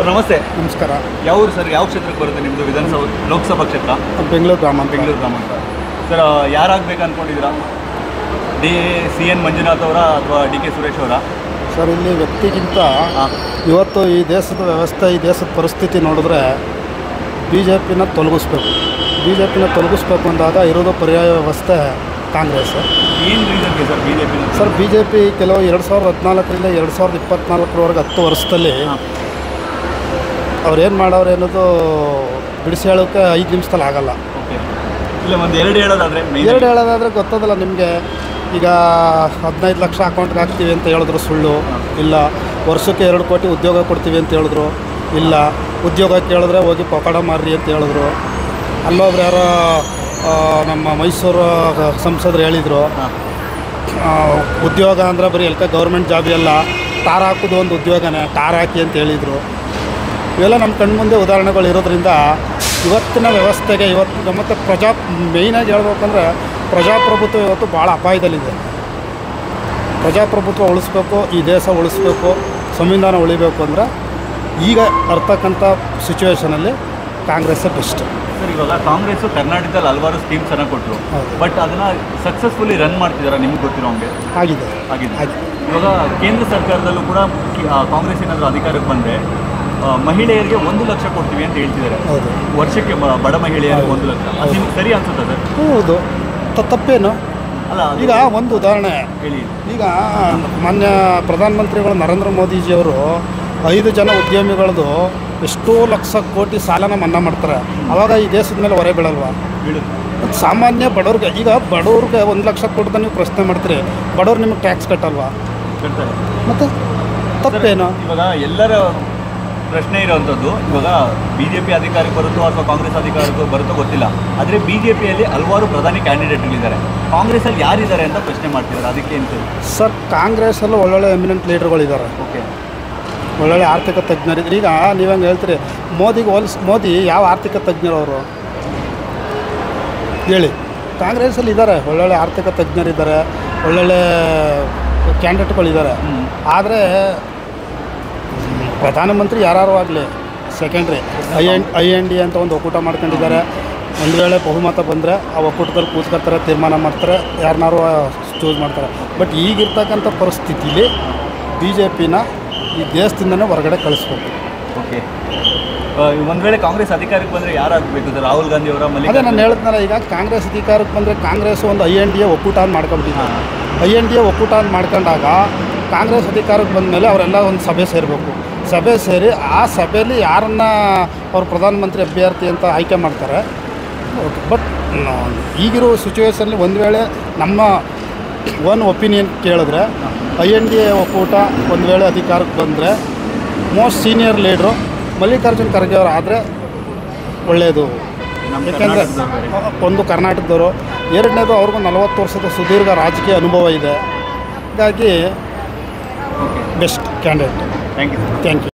ನಮಸ್ತೆ. ನಮಸ್ಕಾರ. ಯಾವ ಊರು ಸರ್? ಯಾವ ಕ್ಷೇತ್ರಕ್ಕೆ ಬರುತ್ತೆ ನಿಮ್ಮದು ವಿಧಾನಸಭಾ ಲೋಕಸಭಾ ಕ್ಷೇತ್ರ? ಬೆಂಗಳೂರು ಗ್ರಾಮಾಂತರ. ಸರ್ ಯಾರಾಗಬೇಕು ಅಂದ್ಕೊಂಡಿದ್ದೀರಾ? CN ಮಂಜುನಾಥ್ ಅವರ ಅಥವಾ DK ಸುರೇಶ್ ಅವರ? ಸರ್, ಇಲ್ಲಿ ವ್ಯಕ್ತಿಗಿಂತ ಇವತ್ತು ಈ ದೇಶದ ವ್ಯವಸ್ಥೆ, ಈ ದೇಶದ ಪರಿಸ್ಥಿತಿ ನೋಡಿದ್ರೆ BJPನ ತೊಲಗಿಸ್ಬೇಕು ಅಂದಾಗ ಇರೋದು ಪರ್ಯಾಯ ವ್ಯವಸ್ಥೆ ಕಾಂಗ್ರೆಸ್. ಏನು ರೀಸನ್ಗೆ ಸರ್ BJP ಕೆಲವು 2014ರಿಂದ 2024ರವರೆಗೆ 10 ವರ್ಷದಲ್ಲಿ ಅವ್ರೇನು ಮಾಡವ್ರೆ ಅನ್ನೋದು ಬಿಡಿಸಿ ಹೇಳೋಕ್ಕೆ 5 ನಿಮಿಷದಲ್ಲಿ ಆಗಲ್ಲ. ಇಲ್ಲ, ಒಂದು ಎರಡು ಹೇಳೋದಾದರೆ ಗೊತ್ತದಲ್ಲ ನಿಮಗೆ. ಈಗ 15 ಲಕ್ಷ ಅಕೌಂಟ್ಗೆ ಹಾಕ್ತೀವಿ ಅಂತ ಹೇಳಿದ್ರು, ಸುಳ್ಳು. ಇಲ್ಲ, ವರ್ಷಕ್ಕೆ 2 ಕೋಟಿ ಉದ್ಯೋಗ ಕೊಡ್ತೀವಿ ಅಂತ ಹೇಳಿದ್ರು. ಇಲ್ಲ, ಉದ್ಯೋಗ ಕೇಳಿದ್ರೆ ಹೋಗಿ ಪಕೋಡ ಮಾರ್ರಿ ಅಂತ ಹೇಳಿದ್ರು. ಅಲ್ಲೊಬ್ರು ಯಾರೋ ನಮ್ಮ ಮೈಸೂರು ಸಂಸದರು ಹೇಳಿದರು, ಉದ್ಯೋಗ ಅಂದರೆ ಬರೀ ಗೌರ್ಮೆಂಟ್ ಜಾಬ್ ಎಲ್ಲ, ಟಾರ್ ಹಾಕೋದು ಒಂದು ಉದ್ಯೋಗನೇ, ಟಾರ್ ಹಾಕಿ ಅಂತ ಹೇಳಿದರು. ಇವೆಲ್ಲ ನಮ್ಮ ಕಣ್ಮುಂದೆ ಉದಾಹರಣೆಗಳು ಇರೋದ್ರಿಂದ ಇವತ್ತಿನ ವ್ಯವಸ್ಥೆಗೆ ಮತ್ತು ಮೇಯ್ನಾಗಿ ಹೇಳ್ಬೇಕಂದ್ರೆ ಪ್ರಜಾಪ್ರಭುತ್ವ ಇವತ್ತು ಭಾಳ ಅಪಾಯದಲ್ಲಿದೆ. ಪ್ರಜಾಪ್ರಭುತ್ವ ಉಳಿಸ್ಬೇಕು, ಈ ದೇಶ ಉಳಿಸ್ಬೇಕು, ಸಂವಿಧಾನ ಉಳಿಬೇಕು ಅಂದರೆ ಈಗ ಬರ್ತಕ್ಕಂಥ ಸಿಚುವೇಷನಲ್ಲಿ ಕಾಂಗ್ರೆಸ್ಸೇ ಬೆಸ್ಟ್. ಸರ್, ಇವಾಗ ಕಾಂಗ್ರೆಸ್ಸು ಕರ್ನಾಟಕದಲ್ಲಿ ಹಲವಾರು ಸ್ಕೀಮ್ಸನ್ನು ಕೊಟ್ಟರು, ಬಟ್ ಅದನ್ನು ಸಕ್ಸಸ್ಫುಲಿ ರನ್ ಮಾಡ್ತಿದ್ದಾರೆ. ನಿಮ್ಗೆ ಗೊತ್ತಿರೋ ಹಂಗೆ ಆಗಿದೆ. ಇವಾಗ ಕೇಂದ್ರ ಸರ್ಕಾರದಲ್ಲೂ ಕೂಡ ಕಾಂಗ್ರೆಸ್ ಏನಾದರೂ ಅಧಿಕಾರಕ್ಕೆ ಬಂದರೆ ಮಹಿಳೆಯರಿಗೆ 1 ಲಕ್ಷ ಕೊಡ್ತೀವಿ ಅಂತ ಹೇಳ್ತಿದ್ದಾರೆ. ವರ್ಷಕ್ಕೆ ಬಡ ಮಹಿಳೆಯರಿಗೆ 1 ಲಕ್ಷ. ಅದು ನಿಮ್ಗೆ ಸರಿ ಅನ್ಸುತ್ತೆ ಸರ್? ಹೌದು, ತಪ್ಪೇನು ಅಲ್ಲ. ಈಗ ಒಂದು ಉದಾಹರಣೆ ಹೇಳಿ. ಈಗ ಮಾನ್ಯ ಪ್ರಧಾನಮಂತ್ರಿಗಳು ನರೇಂದ್ರ ಮೋದಿಜಿಯವರು 5 ಜನ ಉದ್ಯಮಿಗಳದ್ದು ಎಷ್ಟೋ ಲಕ್ಷ ಕೋಟಿ ಸಾಲನ ಮನ್ನಾ ಮಾಡ್ತಾರೆ. ಆವಾಗ ಈ ದೇಶದ ಮೇಲೆ ಹೊರೆ ಬೀಳಲ್ವಾ? ಸಾಮಾನ್ಯ ಬಡವ್ರಿಗೆ, ಈಗ ಬಡವ್ರಿಗೆ 1 ಲಕ್ಷ ಕೊಡ್ದ ನೀವು ಪ್ರಶ್ನೆ ಮಾಡ್ತೀರಿ, ಬಡವ್ರು ನಿಮಗೆ ಟ್ಯಾಕ್ಸ್ ಕಟ್ಟಲ್ವಾ? ಕಟ್ತಾರೆ. ಮತ್ತು ತಪ್ಪೇನು? ಇವಾಗ ಎಲ್ಲರ ಪ್ರಶ್ನೆ ಇರೋವಂಥದ್ದು, ಇವಾಗ BJP ಅಧಿಕಾರಕ್ಕೆ ಬರುತ್ತೋ ಅಥವಾ ಕಾಂಗ್ರೆಸ್ ಅಧಿಕಾರಕ್ಕೆ ಬರುತ್ತೋ ಗೊತ್ತಿಲ್ಲ, ಆದರೆ BJPಯಲ್ಲಿ ಹಲವಾರು ಪ್ರಧಾನಿ ಕ್ಯಾಂಡಿಡೇಟ್ಗಳಿದ್ದಾರೆ. ಕಾಂಗ್ರೆಸ್ಸಲ್ಲಿ ಯಾರಿದ್ದಾರೆ ಅಂತ ಪ್ರಶ್ನೆ ಮಾಡ್ತಿದ್ದಾರೆ, ಅದಕ್ಕೆ ಏನು ಸರ್? ಕಾಂಗ್ರೆಸ್ಸಲ್ಲೂ ಒಳ್ಳೊಳ್ಳೆ ಎಮಿನೆಂಟ್ ಲೀಡರ್ಗಳಿದ್ದಾರೆ. ಓಕೆ, ಒಳ್ಳೊಳ್ಳೆ ಆರ್ಥಿಕ ತಜ್ಞರಿದ್ದಾರೆ. ಈಗ ನೀವಂಗೆ ಹೇಳ್ತೀರಿ, ಮೋದಿ ಯಾವ ಆರ್ಥಿಕ ತಜ್ಞರು ಅವರು ಹೇಳಿ? ಕಾಂಗ್ರೆಸ್ಸಲ್ಲಿ ಇದ್ದಾರೆ, ಒಳ್ಳೊಳ್ಳೆ ಆರ್ಥಿಕ ತಜ್ಞರಿದ್ದಾರೆ, ಒಳ್ಳೊಳ್ಳೆ ಕ್ಯಾಂಡಿಡೇಟ್ಗಳಿದ್ದಾರೆ. ಆದರೆ ಪ್ರಧಾನಮಂತ್ರಿ ಯಾರು ಆಗಲಿ ಸೆಕೆಂಡ್ರಿ. IND ಅಂತ ಒಂದು ಒಕ್ಕೂಟ ಮಾಡ್ಕೊಂಡಿದ್ದಾರೆ. ಒಂದು ವೇಳೆ ಬಹುಮತ ಬಂದರೆ ಆ ಒಕ್ಕೂಟದಲ್ಲಿ ಕೂತ್ಕೊಳ್ತಾರೆ, ತೀರ್ಮಾನ ಮಾಡ್ತಾರೆ, ಯಾರನ್ನಾರು ಚೂಸ್ ಮಾಡ್ತಾರೆ. ಬಟ್ ಈಗಿರ್ತಕ್ಕಂಥ ಪರಿಸ್ಥಿತಿಲಿ BJPನ ಈ ದೇಶದಿಂದನೇ ಹೊರಗಡೆ ಕಳಿಸ್ಬೇಕು. ಓಕೆ, ಒಂದು ವೇಳೆ ಕಾಂಗ್ರೆಸ್ ಅಧಿಕಾರಕ್ಕೆ ಬಂದರೆ ಯಾರಾಗಬೇಕು ಸರ್? ರಾಹುಲ್ ಗಾಂಧಿ ಅವರ? ಅದೇ ನಾನು ಹೇಳಿದ್ನಲ್ಲ, ಈಗ ಕಾಂಗ್ರೆಸ್ ಅಧಿಕಾರಕ್ಕೆ ಬಂದರೆ ಕಾಂಗ್ರೆಸ್ ಒಂದು INDA ಒಕ್ಕೂಟ ಅಂತ ಮಾಡ್ಕೊಂಬಿಟ್ಟಿದ್ದಾರೆ. INDA ಒಕ್ಕೂಟ ಅಂತ ಮಾಡ್ಕೊಂಡಾಗ ಕಾಂಗ್ರೆಸ್ ಅಧಿಕಾರಕ್ಕೆ ಬಂದ ಮೇಲೆ ಅವರೆಲ್ಲ ಒಂದು ಸಭೆ ಸೇರಬೇಕು. ಸಭೆ ಸೇರಿ ಆ ಸಭೆಯಲ್ಲಿ ಯಾರನ್ನು ಅವರು ಪ್ರಧಾನಮಂತ್ರಿ ಅಭ್ಯರ್ಥಿ ಅಂತ ಆಯ್ಕೆ ಮಾಡ್ತಾರೆ. ಓಕೆ, ಬಟ್ ಈಗಿರೋ ಸಿಚುವೇಷನಲ್ಲಿ ಒಂದು ವೇಳೆ ನಮ್ಮ ಒಪಿನಿಯನ್ ಕೇಳಿದ್ರೆ INDA ಒಕ್ಕೂಟ ಒಂದು ವೇಳೆ ಅಧಿಕಾರಕ್ಕೆ ಬಂದರೆ ಮೋಸ್ಟ್ ಸೀನಿಯರ್ ಲೀಡ್ರು ಮಲ್ಲಿಕಾರ್ಜುನ್ ಖರ್ಗೆ ಅವರು ಆದರೆ ಒಳ್ಳೆಯದು. ಯಾಕೆಂದರೆ ಒಂದು ಕರ್ನಾಟಕದವರು, ಎರಡನೇದು ಅವ್ರಿಗೂ 40 ವರ್ಷದ ಸುದೀರ್ಘ ರಾಜಕೀಯ ಅನುಭವ ಇದೆ. ಹೀಗಾಗಿ ಬೆಸ್ಟ್ ಕ್ಯಾಂಡಿಡೇಟ್. Thank you.